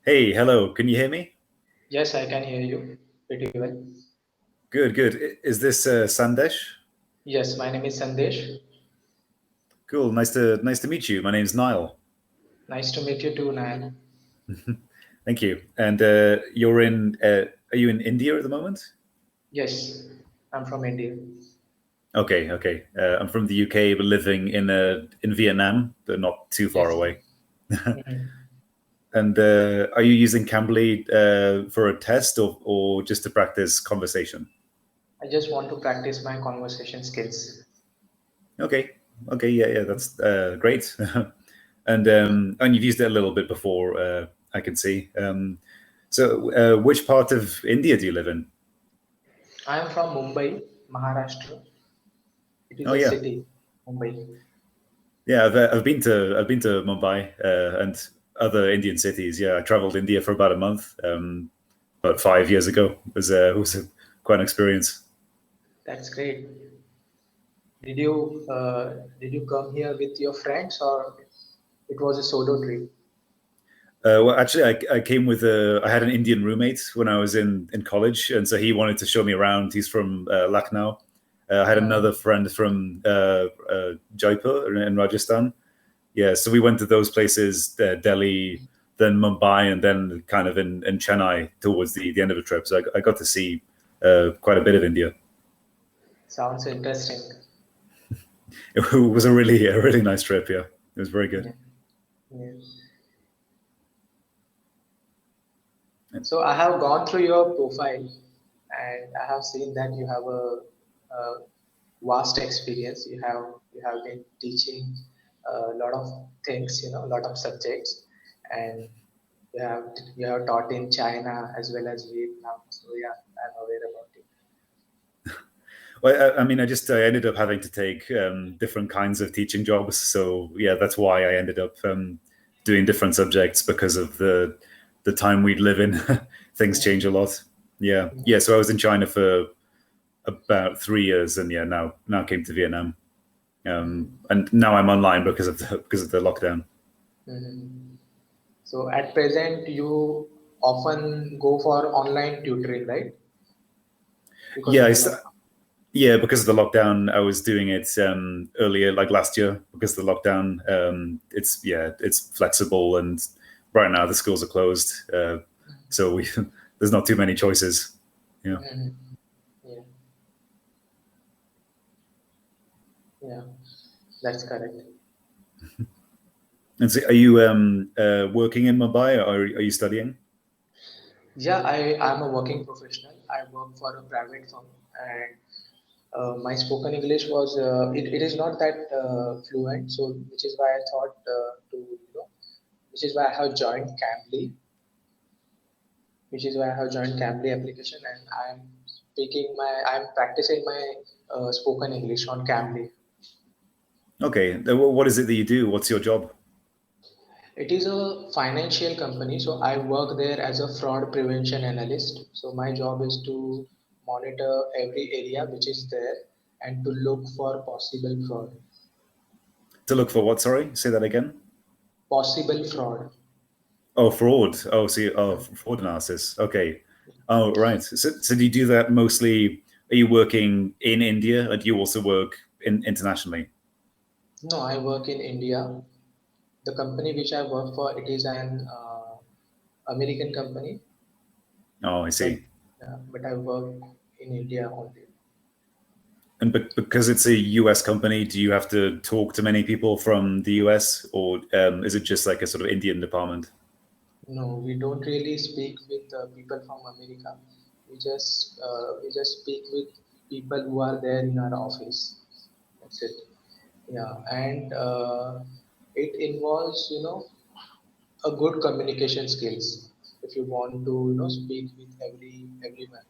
Hey, hello. Can you hear me? Yes, I can hear you pretty well. Good, good. Is this Sandesh? Yes, my name is Sandesh. Cool. Nice to meet you. My name's Niall. Nice to meet you too, Nan. Thank you. And you're in? Are you in India at the moment? Yes, I'm from India. Okay, okay. I'm from the UK, but living in Vietnam, but not too far Yes. away. Mhm. And are you using Cambly for a test or just to practice conversation? I just want to practice my conversation skills. Okay, okay, yeah, yeah, that's great. And you've used it a little bit before, I can see. So, which part of India do you live in? I am from Mumbai, Maharashtra. It is Oh a yeah, city, Mumbai. yeah. I've been to Mumbai and other Indian cities. Yeah, I traveled India for about a month, about 5 years ago. Quite an experience. That's great. Did you come here with your friends or it was a solo trip? Well, actually, I came with I had an Indian roommate when I was in college, and so he wanted to show me around. He's from Lucknow. I had Uh, another friend from Jaipur in Rajasthan. Yeah, so we went to those places, Delhi, then Mumbai, and then kind of in Chennai towards the end of the trip. So I got to see quite a bit of India. Sounds interesting. It was a really nice trip. Yeah, it was very good. Yeah. Yeah. So I have gone through your profile and I have seen that you have a vast experience. You have been teaching a lot of things, a lot of subjects, and you have taught in China as well as Vietnam. So yeah, I'm aware about it. Well, I mean, I ended up having to take different kinds of teaching jobs. So yeah, that's why I ended up doing different subjects because of the time we'd live in. Things change a lot. Yeah, yeah. So I was in China for about 3 years, and yeah, now came to Vietnam, and now I'm online because of the lockdown. Mhm. So at present, you often go for online tutoring, right? Because Yeah, of the lockdown. yeah, because of the lockdown, I was doing it earlier, like last year. Because of the lockdown, it's flexible, and right now the schools are closed, so we there's not too many choices. Yeah, Mhm. Yeah, yeah, that's correct. and so are you working in Mumbai, or are you studying? Yeah, I'm a working professional. I work for a private firm, and my spoken English it is not that fluent. So which is why I thought which is why I have joined Cambly, which is why I have joined Cambly application, and I'm practicing my spoken English on Cambly. Okay, what is it that you do? What's your job? It is a financial company, so I work there as a fraud prevention analyst. So my job is to monitor every area which is there and to look for possible fraud. To look for what? Sorry, say that again. Possible fraud. Oh, fraud. Oh, see, oh, fraud analysis. Okay. Oh, right. So do you do that mostly? Are you working in India, or do you also work internationally? No, I work in India. The company which I work for, it is an American company, Oh, I but see. but I work in India only. And because it's a US company, do you have to talk to many people from the US, or is it just like a sort of Indian department? No, we don't really speak with people from America. We just speak with people who are there in our office. That's it. Yeah, and it involves a good communication skills. If you want to speak with everyone,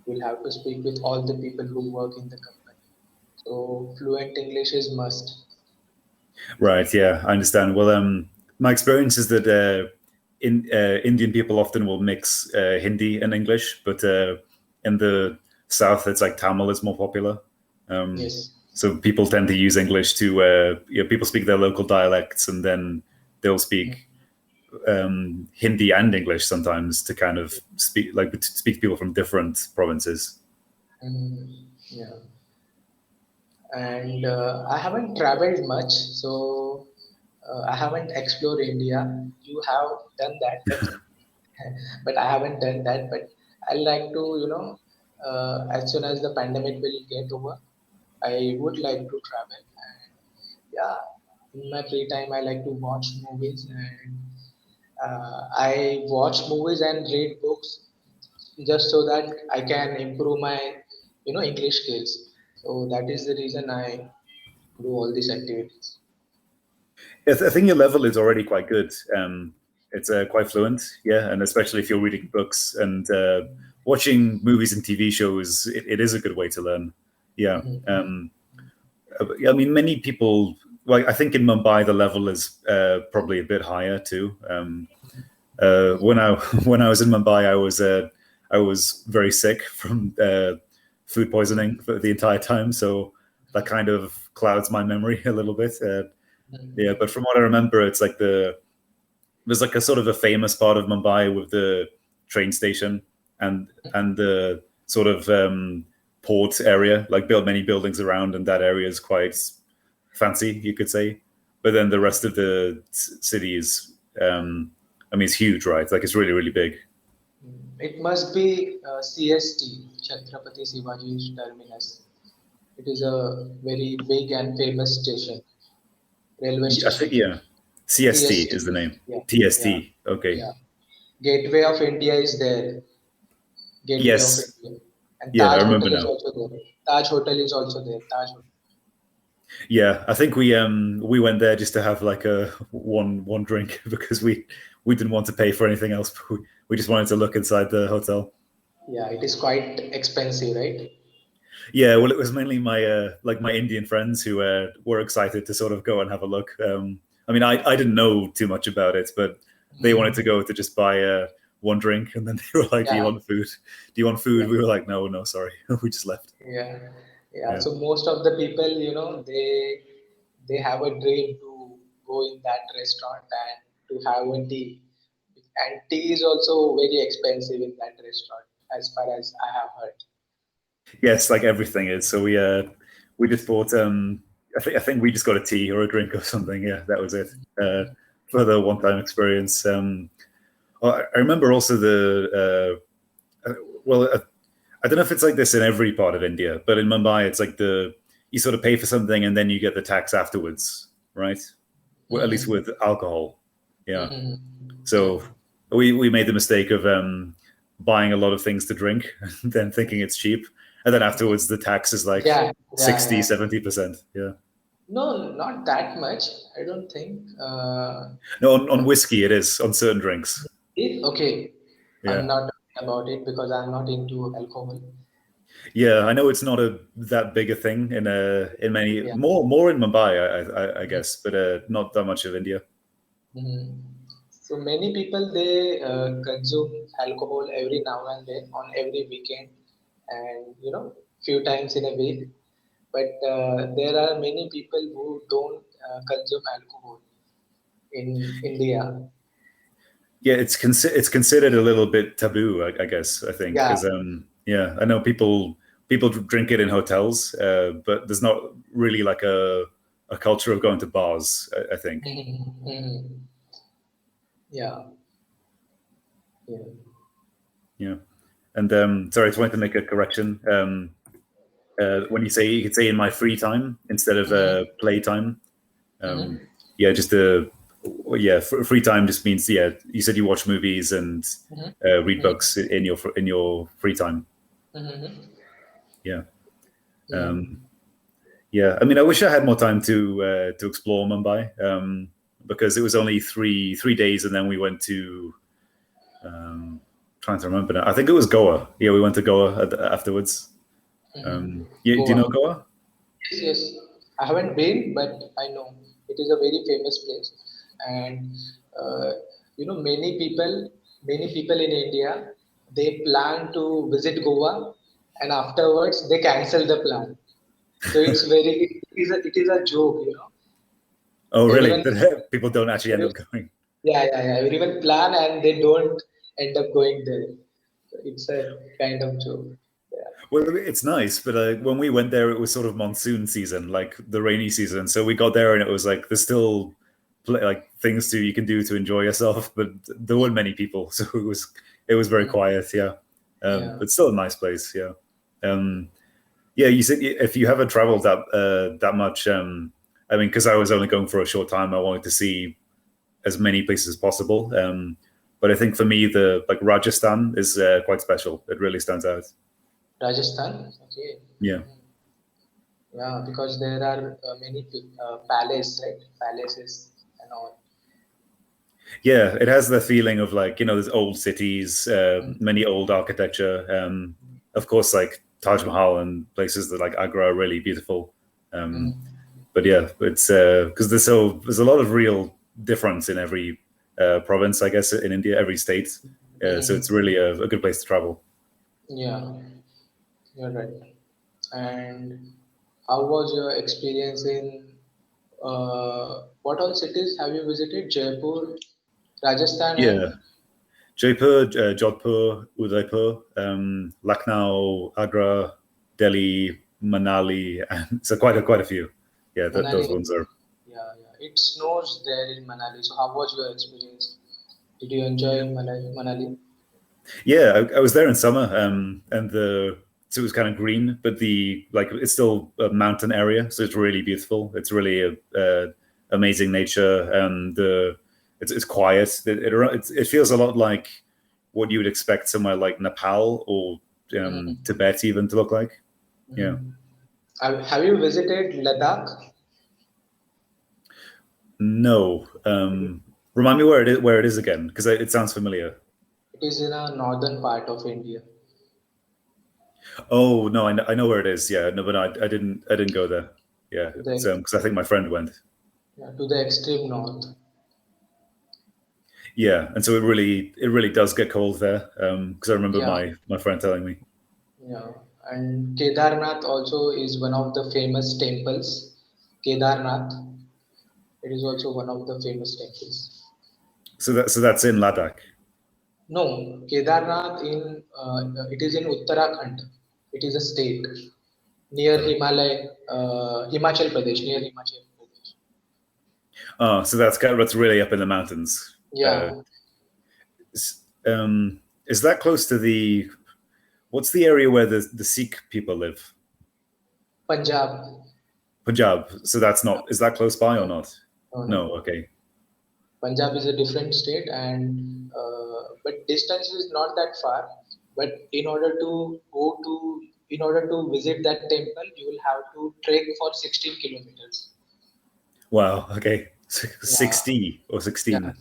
you'll have to speak with all the people who work in the company. So fluent English is must. Right. Yeah, I understand. Well, my experience is that Indian people often will mix Hindi and English, but in the South, it's like Tamil is more popular. Um, Yes. so people tend to use English to, people speak their local dialects, and then they'll speak Hindi and English sometimes to kind of speak to people from different provinces. Yeah. And I haven't traveled much, so I haven't explored India. You have done that, but I haven't done that. But I like to, as soon as the pandemic will get over, I would like to travel. And yeah, in my free time, I like to watch movies, and I watch movies and read books just so that I can improve my, English skills. So that is the reason I do all these activities. I think your level is already quite good. It's quite fluent, yeah, and especially if you're reading books and watching movies and TV shows, it is a good way to learn. Yeah. Mhm. I mean, many people. Like, I think in Mumbai the level is probably a bit higher too. When I when I was in Mumbai, I was very sick from food poisoning for the entire time, so that kind of clouds my memory a little bit. Yeah, but from what I remember, it's like there's like a sort of a famous part of Mumbai with the train station and the sort of port area, like built many buildings around, and that area is quite fancy, you could say. But then the rest of the city is, I mean, it's huge, right? Like it's really, really big. It must be CST, Chhatrapati Shivaji Terminus. It is a very big and famous station, railway I think, station. yeah, CST is the CST, name. yeah, yeah, TST. Okay. yeah. Gateway of India is there. Gateway of Yes. India, and Yeah, I Taj remember Hotel is now. also there. Taj Hotel is also there. Taj Hotel. Yeah, I think we went there just to have like a one drink because we didn't want to pay for anything else. We just wanted to look inside the hotel. Yeah, it is quite expensive, right? Yeah, well, it was mainly my like my Indian friends who were excited to sort of go and have a look. I mean, I didn't know too much about it, but they wanted to Mhm. go to just buy one drink, and then they were like, "Do you Yeah, want food? Do you want food?" yeah, We were like, "No, no, sorry." We just left. yeah, yeah. Yeah. So most of the people, they have a dream to go in that restaurant and to have a tea. And tea is also very expensive in that restaurant, as far as I have heard. Yes, like everything is. So we just bought I think we just got a tea or a drink or something. Yeah, that was it. Uh, for the one time experience. I remember also well, I don't know if it's like this in every part of India, but in Mumbai, it's like you sort of pay for something and then you get the tax afterwards, right? Well, at least Mhm. with alcohol. Yeah. Mhm. Yeah, So we made the mistake of buying a lot of things to drink and then thinking it's cheap. And then afterwards, the tax is like yeah, yeah, 60, yeah. 70%. Yeah. No, not that much. I don't think. No, on whiskey, it is on certain drinks. Okay, I'm Yeah. not talking about it because I'm not into alcohol. Yeah. I know it's not that big a thing in many, Yeah. more in Mumbai, I guess, but not that much of India. Mhm. So many people they consume alcohol every now and then on every weekend, and few times in a week. But there are many people who don't consume alcohol in India. Yeah, it's considered a little bit taboo, I guess. I think Yeah. because yeah, I know people drink it in hotels, but there's not really like a culture of going to bars. I think. Mhm. Mhm. Yeah. Yeah. Yeah, and sorry, I just wanted to make a correction. When you could say in my free time instead of Mhm. playtime. Mhm. Yeah, just yeah, free time just means yeah. You said you watch movies and Mhm. read Mhm. books in your free time. Mhm. Yeah. Yeah. Um, Yeah, I mean, I wish I had more time to explore Mumbai because it was only three days, and then we went to trying to remember now. I think it was Goa. Yeah, we went to Goa afterwards. Mhm. Yeah, do you know Goa. Goa? Yes, yes. I haven't been, but I know it is a very famous place, and uh, many people in India, they plan to visit Goa, and afterwards they cancel the plan. So it is a joke. Oh, really? Everyone, That people don't actually end up every, going. yeah. Everyone plan and they don't end up going there. So it's a kind of joke. Yeah. Well, it's nice, but when we went there, it was sort of monsoon season, like the rainy season. So we got there, and it was like there's still like things to you can do to enjoy yourself, but there weren't many people, so it was very Mm, quiet. Yeah, yeah. but still a nice place. Yeah, um, yeah. You said if you haven't traveled that much, I mean, because I was only going for a short time, I wanted to see as many places as possible. But I think for me, the like Rajasthan is quite special. It really stands out. Rajasthan. Okay. Yeah. Yeah, because there are many palaces, right? Palaces and all. Yeah, it has the feeling of like there's old cities, Mm, many old architecture. Of course, like Taj Mahal and places that like Agra are really beautiful. Um, mm, but yeah, it's because there's a lot of real difference in every province, I guess, in India, every state. So it's mm. really a good place to travel. Yeah, you're right. And how was your experience in what all cities have you visited? Jaipur, Rajasthan, Yeah, and Jaipur, Jodhpur, Udaipur, Lucknow, Agra, Delhi, Manali, and so quite a few. Yeah, Manali. those ones are. Yeah. It snows there in Manali. So how was your experience? Did you enjoy Manali? Yeah, I was there in summer, and the so it was kind of green, but the like it's still a mountain area, so it's really beautiful. It's really amazing nature, and it's quiet. It feels a lot like what you would expect somewhere like Nepal or Mm, Tibet even to look like. Yeah. mm. Have you visited Ladakh? No. Remind me where it is again, because it sounds familiar. It is in a northern part of India. Oh no, I know where it is. Yeah, no, but I didn't go there. Yeah, To it's the because I think my friend went. yeah, to the extreme north. Yeah, and so it really does get cold there. Because I remember Yeah, my friend telling me. yeah. And Kedarnath also is one of the famous temples. Kedarnath, it is also one of the famous temples. So that's in Ladakh. No, Kedarnath it is in Uttarakhand. It is a state near Himachal Pradesh, near Himachal Pradesh. Oh, so that's really up in the mountains. Yeah, Is that close to the what's the area where the Sikh people live? Punjab. Punjab. So that's not is that close by or No, not? no. No. Okay. Punjab is a different state, and but distance is not that far. But in order to visit that temple, you will have to trek for 16 kilometers. Wow. Okay. Yeah, 60 or yeah, 16.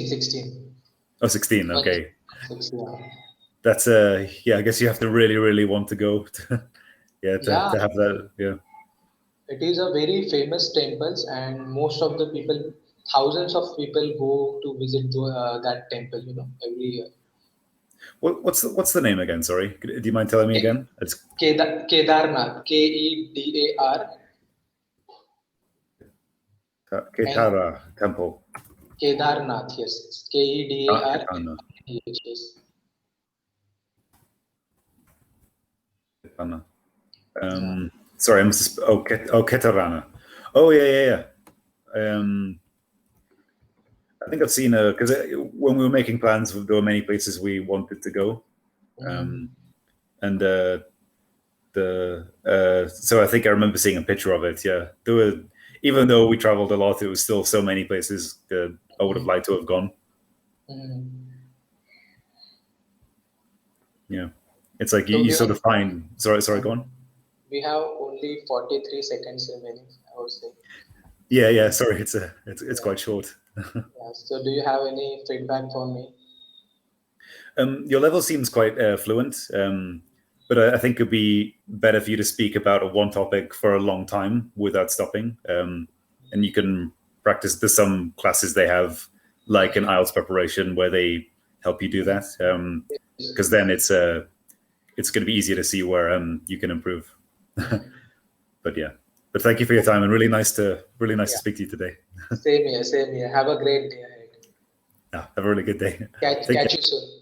16. Oh, 16. One, Okay. six, yeah. That's yeah. I guess you have to really really want to go. Yeah. To Yeah, have that. Yeah. it is a very famous temples, and most of the people, thousands of people go to visit that temple. Every year. What's the name again? Sorry. Do you mind telling me again? It's Kedarnath, Kedar, and Ketara Temple. Kedarnath, yes, it's Ah, Kedar. Ketana. Yes. Ketana. Yeah. Sorry, I must have, Ketarana. Oh yeah. I think I've seen because when we were making plans, there were many places we wanted to go, Mm, um, and so I think I remember seeing a picture of it. Yeah, there were even though we traveled a lot, it was still so many places that I would have mm, liked to have gone. mm. Yeah, it's like you, So you sort of find. Sorry, go on. we have only 43 seconds remaining, I would say. Yeah. Sorry, it's Yeah. quite short. Yeah. So do you have any feedback for me? Your level seems quite fluent, but I think it'd be better for you to speak about a one topic for a long time without stopping. And you can practice. There's some classes they have, like an IELTS preparation, where they help you do that. Yes. Because then it's going to be easier to see where you can improve. But yeah, but thank you for your time and really nice to Yeah. speak to you today. Same here. Same here. Have a great day ahead. Yeah, have a really good day. Catch Take care. catch you soon.